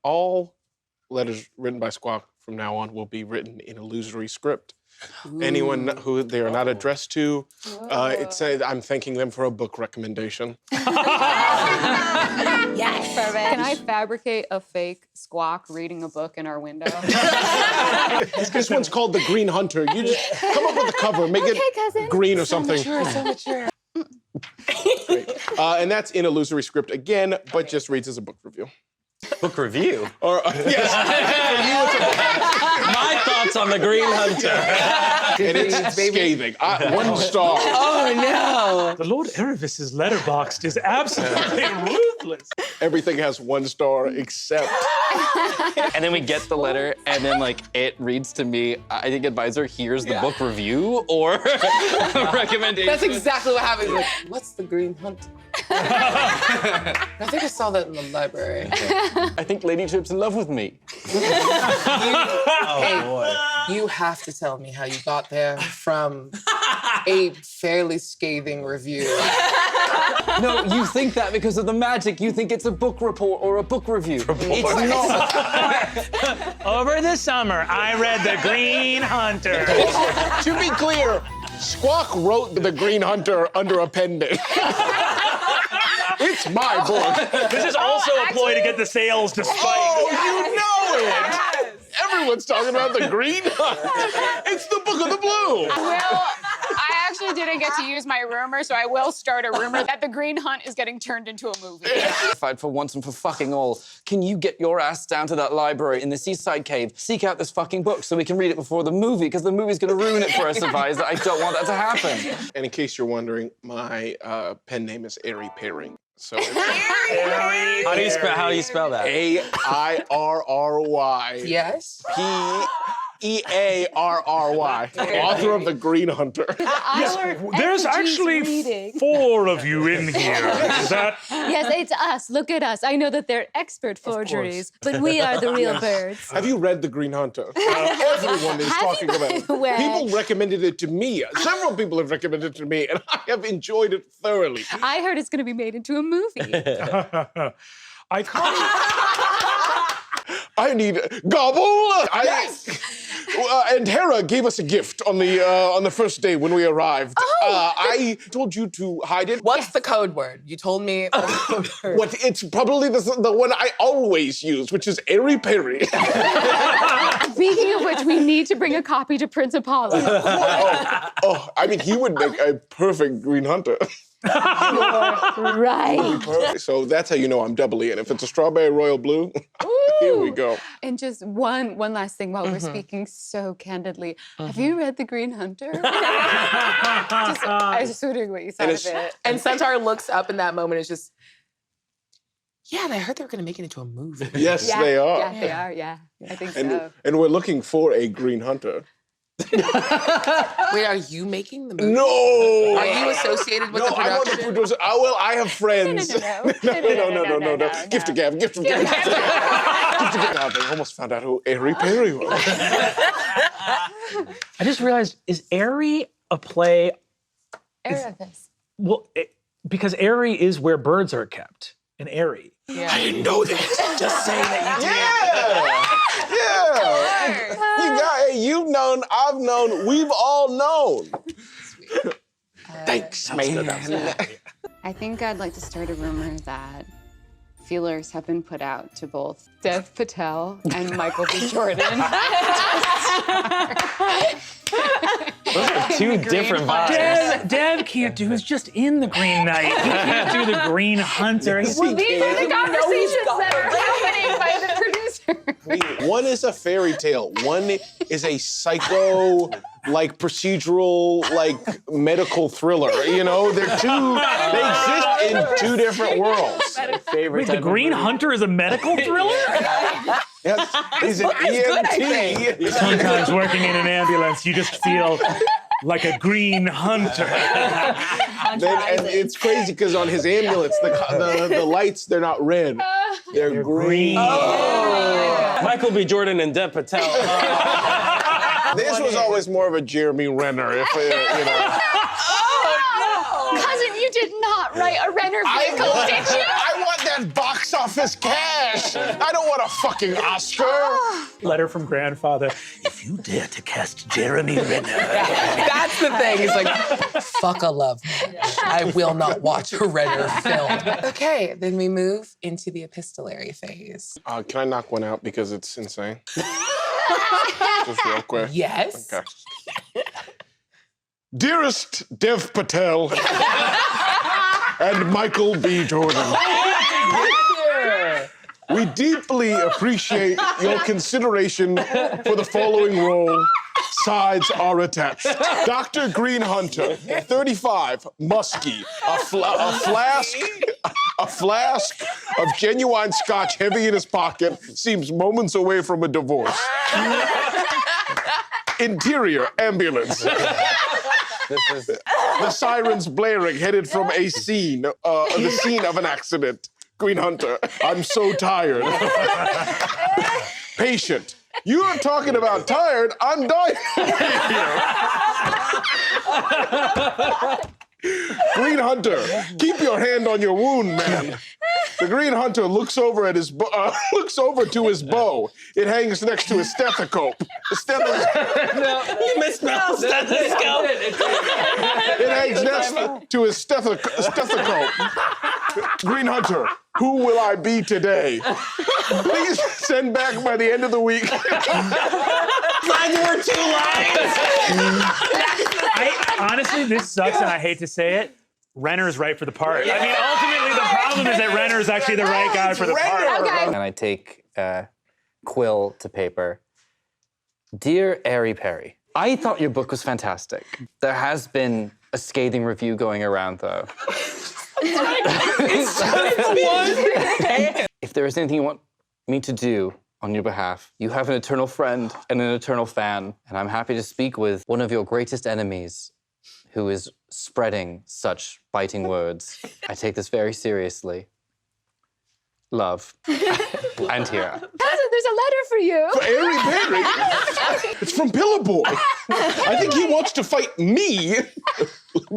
all letters written by Squawk from now on will be written in illusory script. Anyone who they are not addressed to, it says I'm thanking them for a book recommendation. Yes. Perfect. Can I fabricate a fake Squawk reading a book in our window? This one's called The Green Hunter. You just come up with the cover, make it cousin. green or something. So mature. Great. And that's in illusory script again, but just reads as a book review. Book review? Or yes. My thoughts on The Green Hunter. And it's scathing. 1 star. Oh, no. The Lord Erevis's letterboxd is absolutely ruthless. Everything has 1 star except. And then we get the letter, and then like it reads to me, I think advisor, here's the book review or a recommendation. That's exactly what happens. Like, what's the Green Hunt? I think I saw that in the library. I think Lady Trip's in love with me. You have to tell me how you got there from a fairly scathing review. No, you think that because of the magic. You think it's a book report or a book review. It's not. Over the summer, I read The Green Hunter. To be clear, Squawk wrote The Green Hunter under a pen name. It's my book. This is also a ploy to get the sales to spike. Oh, you know it! Everyone's talking about The Green Hunter. It's the Book of the Blue. I actually didn't get to use my rumor, so I will start a rumor that The Green Hunt is getting turned into a movie. Fight for once and for fucking all. Can you get your ass down to that library in the Seaside Cave, seek out this fucking book so we can read it before the movie, because the movie's gonna ruin it for us, advisor. I don't want that to happen. And in case you're wondering, my pen name is Airry Peary. So it's Airry. How do you spell that? Airry. Yes? Pearry. Author of The Green Hunter. There's actually 4 of you in here. Is that? Yes, it's us. Look at us. I know that they're expert forgeries, but we are the real birds. Have you read The Green Hunter? Everyone is talking about it. People recommended it to me. Several people have recommended it to me, and I have enjoyed it thoroughly. I heard it's going to be made into a movie. I can't. I need gobble. Yes. And Hera gave us a gift on the first day when we arrived. I told you to hide it. What's the code word? You told me. It's probably the one I always use, which is Airry Peary. Speaking of which, we need to bring a copy to Prince Apollo. I mean, he would make a perfect Green Hunter. Right. So that's how you know I'm doubly in. If it's a strawberry royal blue, here we go. And just one last thing while we're speaking so candidly. Have you read The Green Hunter? I was just wondering what you thought of it. And Centaur looks up in that moment and is just, yeah, and I heard they were going to make it into a movie. Yes, they are. Yeah, they are, yeah. I think so. And we're looking for a Green Hunter. Wait, are you making the movie? No! Are you associated with the I'm not the production? producer. Well, I have friends. No. Gift to Gav. Gift to Gav. Gift to Gav. They almost found out who Airry Peary was. I just realized, is Airry a play? Erebus. Well, because Airry is where birds are kept. In Airry. Yeah. I didn't know that. Just saying that you did. Yeah. You've known, I've known, we've all known. Thanks, man. I think I'd like to start a rumor that feelers have been put out to both Dev Patel and Michael B. Jordan. Those are 2 different vibes. Dev can't do. He's just in the Green Knight. He can't do the Green Hunter. These are the conversations that are happening by the producer. One is a fairy tale. One is a psycho, procedural, medical thriller. You know, they exist in 2 different worlds. Wait, the Green Hunter is a medical thriller? Yes, he's an EMT. Sometimes working in an ambulance, you just feel like a Green Hunter. And it's crazy because on his ambulance, the lights, they're not red. They're green. Oh. Michael B. Jordan and Dev Patel. This was always more of a Jeremy Renner, if you know. Cousin, you did not write a Renner vehicle, did you? I want that box office cash. I don't want a fucking Oscar. Letter from grandfather. If you dare to cast Jeremy Renner. That's the thing. He's like, fuck a love. I will not watch a Renner film. Okay, then we move into the epistolary phase. Can I knock one out because it's insane? Just real quick. Yes. Okay. Dearest Dev Patel and Michael B. Jordan, we deeply appreciate your consideration for the following role. Sides are attached. Dr. Green Hunter, 35, musky, a flask of genuine scotch heavy in his pocket, seems moments away from a divorce. Interior, ambulance. The sirens blaring, headed from a scene, the scene of an accident. Green Hunter, I'm so tired. Patient, you are talking about tired, I'm dying over here. Green Hunter, keep your hand on your wound, man. The Green Hunter looks over at his looks over to his bow. It hangs next to his stethoscope. The stethoscope. No, you misspelled stethoscope. It hangs next to his stethoscope. Green Hunter, who will I be today? Please send back by the end of the week. Mine were 2 lines. Honestly, this sucks, and I hate to say it. Renner is right for the part. I mean, ultimately, the problem is that Renner is actually the right guy for the part. Okay. And I take quill to paper. Dear Airry Peary, I thought your book was fantastic. There has been a scathing review going around, though. If there is anything you want me to do on your behalf, you have an eternal friend and an eternal fan, and I'm happy to speak with one of your greatest enemies who is spreading such biting words. I take this very seriously. Love. And here. There's a letter for you. For Airry Peary? It's from Pillow Boy. I think he wants to fight me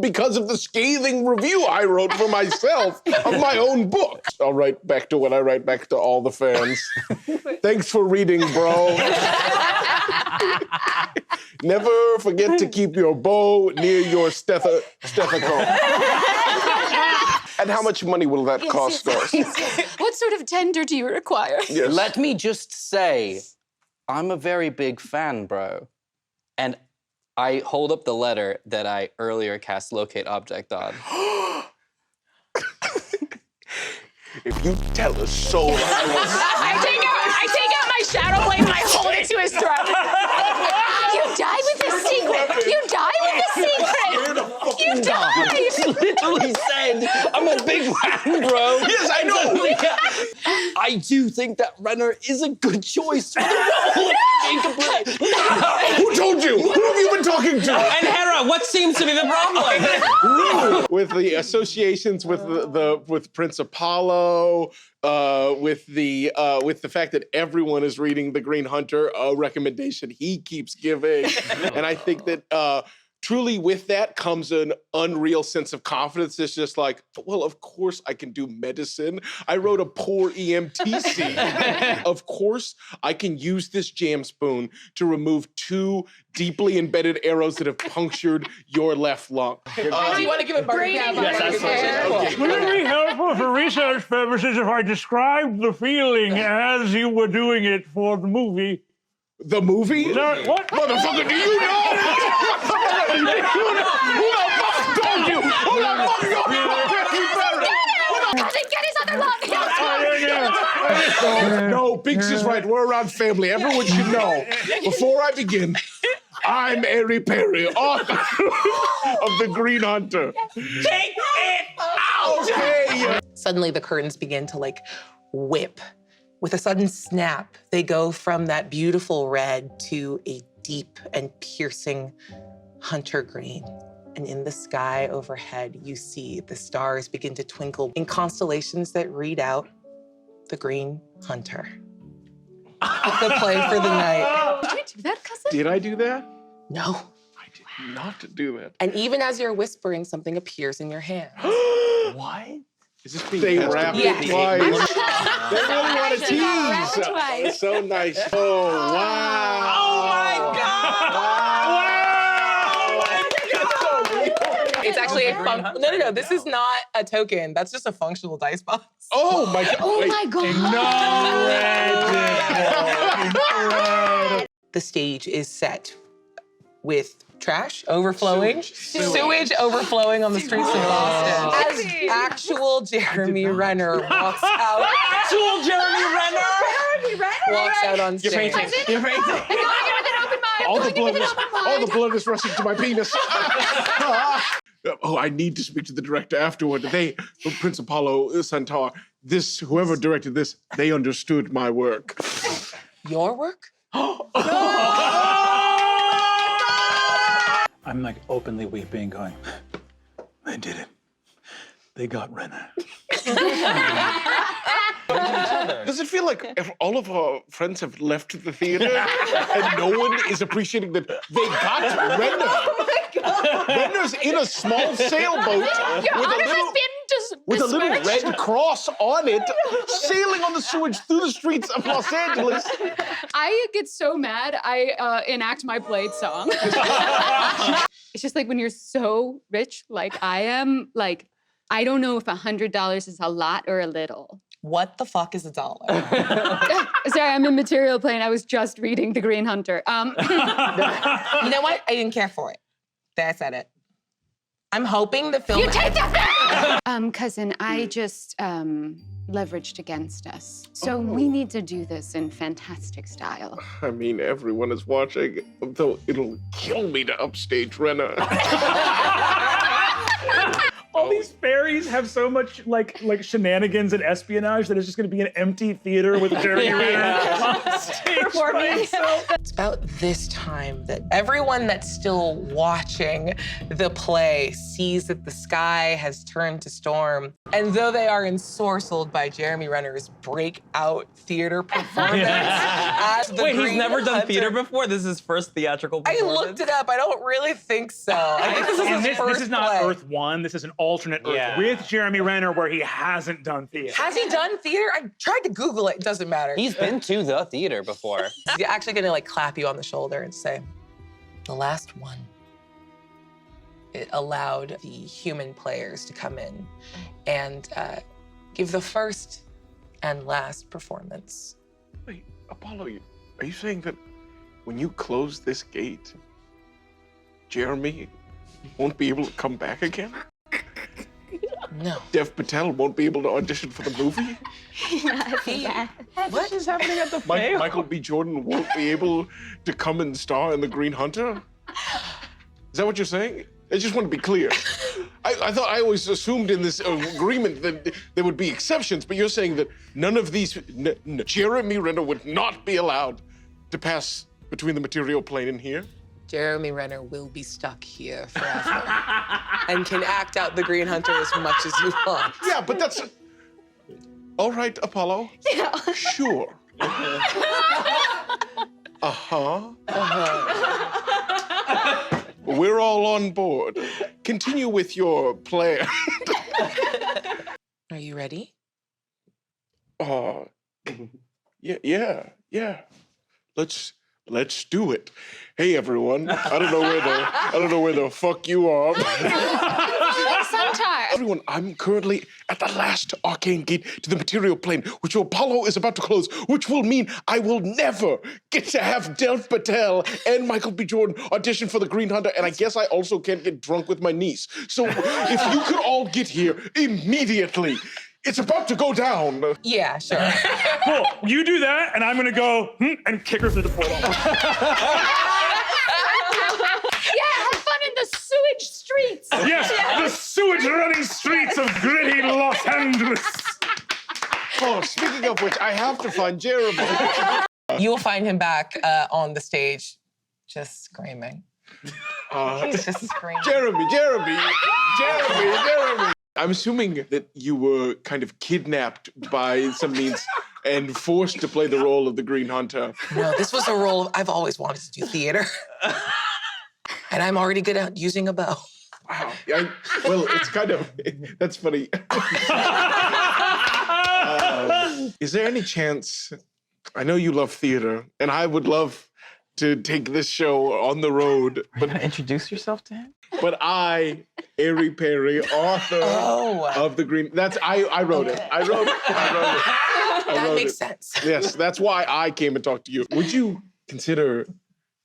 because of the scathing review I wrote for myself of my own book. I'll write back to what I write back to all the fans. Thanks for reading, bro. Never forget to keep your bow near your stethoscope. And how much money will that cost us? What sort of tender do you require? Yes. Let me just say, I'm a very big fan, bro. And I hold up the letter that I earlier cast locate object on. If you tell us so, I take out my shadow blade and I hold it to his throat. You die with the secret. You die with the secret. You die. Literally said, I'm a big fan, bro. Yes, I know. I do think that Renner is a good choice for the role of Jacob Blake. Who told you? Who have you been talking to? And Hera, what seems to be the problem? With the associations with with Prince Apollo, with the fact that everyone is reading The Green Hunter, a recommendation he keeps giving, and I think that truly with that comes an unreal sense of confidence. It's just like, well, of course I can do medicine. I wrote a poor EMT scene. Of course I can use this jam spoon to remove 2 deeply embedded arrows that have punctured your left lung. Do you want to give it Barney? Would it be helpful for research purposes if I described the feeling as you were doing it for the movie? The movie? What? Motherfucker, do you know? Who the fuck told you? Who the fuck told you? Get his other love. No, Binks is right. We're around family. Everyone should know. Before I begin, I'm Airry Peary, author of The Green Hunter. Take it out! Okay. Suddenly the curtains begin to whip. With a sudden snap, they go from that beautiful red to a deep and piercing hunter green. And in the sky overhead, you see the stars begin to twinkle in constellations that read out The Green Hunter. The play for the night. Did you do that, cousin? Did I do that? No. I did not do that. And even as you're whispering, something appears in your hand. What? Is this being They tested? wrapped Yeah. it twice. They really want to Actually got wrapped tease. twice. So nice. Oh, wow. Oh my God! It's actually a no. This is not a token. That's just a functional dice box. Oh, my God. Oh Wait. my God. Incredible. The stage is set with trash overflowing, sewage overflowing on the streets of Boston. As actual Jeremy Renner walks out. Actual Jeremy Renner! Walks out on stage. You're painting. I'm going in with an open mind. All I'm the going in blood with is, an open mind. all the blood is rushing to my penis. Oh, I need to speak to the director afterward. Prince Apollo, Centaur, whoever directed this, they understood my work. Your work? I'm like openly weeping, going, they did it. They got Renner. Does it feel like if all of our friends have left the theater and no one is appreciating that they got Renner? Renner's in a small sailboat with a little red cross on it, sailing on the sewage through the streets of Los Angeles. I get so mad, I enact my Blade song. It's just like when you're so rich, like I am, like, I don't know if $100 is a lot or a little. What the fuck is a dollar? Sorry, I'm in material plane. I was just reading The Green Hunter. You know what? I didn't care for it. There, I said it. I'm hoping the film. You take that back! Cousin, I just leveraged against us. So we need to do this in fantastic style. I mean, everyone is watching, though it'll kill me to upstage Renner. All these fairies have so much like shenanigans and espionage that it's just going to be an empty theater with Jeremy Renner on stage by himself. It's about this time that everyone that's still watching the play sees that the sky has turned to storm. And though they are ensorcelled by Jeremy Renner's breakout theater performance as the Wait, he's Green never done Hunter- theater before? This is his first theatrical I performance? looked it up. I don't really think so. I think this is And his this first is not play. Earth 1. This is an alternate Earth Yeah. with Jeremy Renner where he hasn't done theater. Has he done theater? I tried to Google it. It doesn't matter. He's been to the theater before. He's actually gonna like clap you on the shoulder and say, the last one. It allowed the human players to come in and give the first and last performance. Wait, Apollo, are you saying that when you close this gate, Jeremy won't be able to come back again? No. Dev Patel won't be able to audition for the movie? What is happening at the Michael B. Jordan won't be able to come and star in The Green Hunter? Is that what you're saying? I just want to be clear. I thought I always assumed in this agreement that there would be exceptions, but you're saying that none of these, Jeremy Renner would not be allowed to pass between the material plane and here? Jeremy Renner will be stuck here forever and can act out the Green Hunter as much as you want. Yeah, but that's... All right, Apollo. Yeah. Sure. We're all on board. Continue with your plan. Are you ready? Yeah. Let's do it. Hey everyone. I don't know where the fuck you are. Sometime. Everyone, I'm currently at the last arcane gate to the material plane, which Apollo is about to close, which will mean I will never get to have Dev Patel and Michael B. Jordan audition for the Green Hunter, and I guess I also can't get drunk with my niece. So if you could all get here immediately. It's about to go down. Yeah, sure. Cool. You do that, and I'm gonna go and kick her through the portal. Yeah, have fun in the sewage streets. Yes, the sewage-running streets of gritty Los Angeles. Oh, speaking of which, I have to find Jeremy. You will find him back on the stage, just screaming. He's just screaming. Jeremy. I'm assuming that you were kind of kidnapped by some means and forced to play the role of the Green Hunter. No, this was a role I've always wanted to do theater. And I'm already good at using a bow. Wow. Well, it's kind of, that's funny. Is there any chance, I know you love theater, and I would love to take this show on the road, but Introduce yourself to him? But I, Airry Peary, author of the Green. I wrote it. I wrote it. That makes sense. Yes, that's why I came and talked to you. Would you consider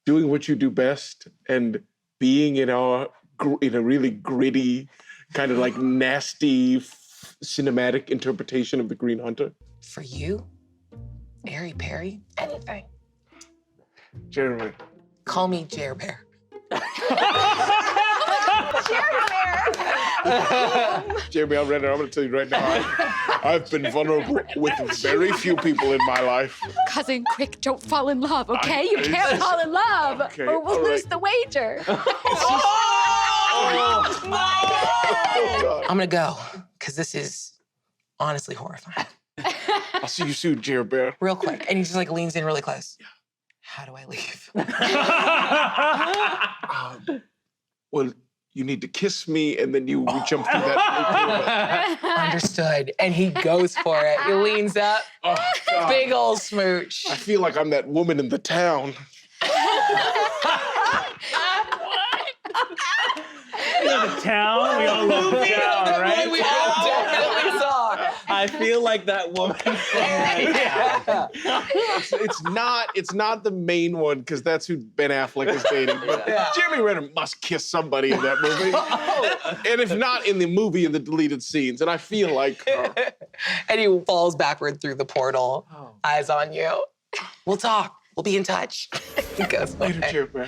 doing what you do best and being in a really gritty, kind of like nasty, cinematic interpretation of the Green Hunter? For you, Airry Peary, anything. Jeremy. Call me Jer Bear. Jeremy, I'm Renner. I'm going to tell you right now, I've been vulnerable with very few people in my life. Cousin, quick, don't fall in love, okay? You can't fall in love, Okay, or we'll all lose right. the wager. I'm gonna go, because this is honestly horrifying. I'll see you soon, Jer Bear. Real quick. And he just like leans in really close. How do I leave? Well, you need to kiss me, and then you jump through that. Understood. And he goes for it. He leans up. Oh, God. Big old smooch. I feel like I'm that woman in the town. The town, we all love the town, right? We all definitely saw. I feel like that woman. It's not the main one, because that's who Ben Affleck is dating. But Jeremy Renner must kiss somebody in that movie. And if not in the movie, in the deleted scenes. And I feel like And he falls backward through the portal. Eyes on you. We'll talk. We'll be in touch. He goes later, away. Jeremy.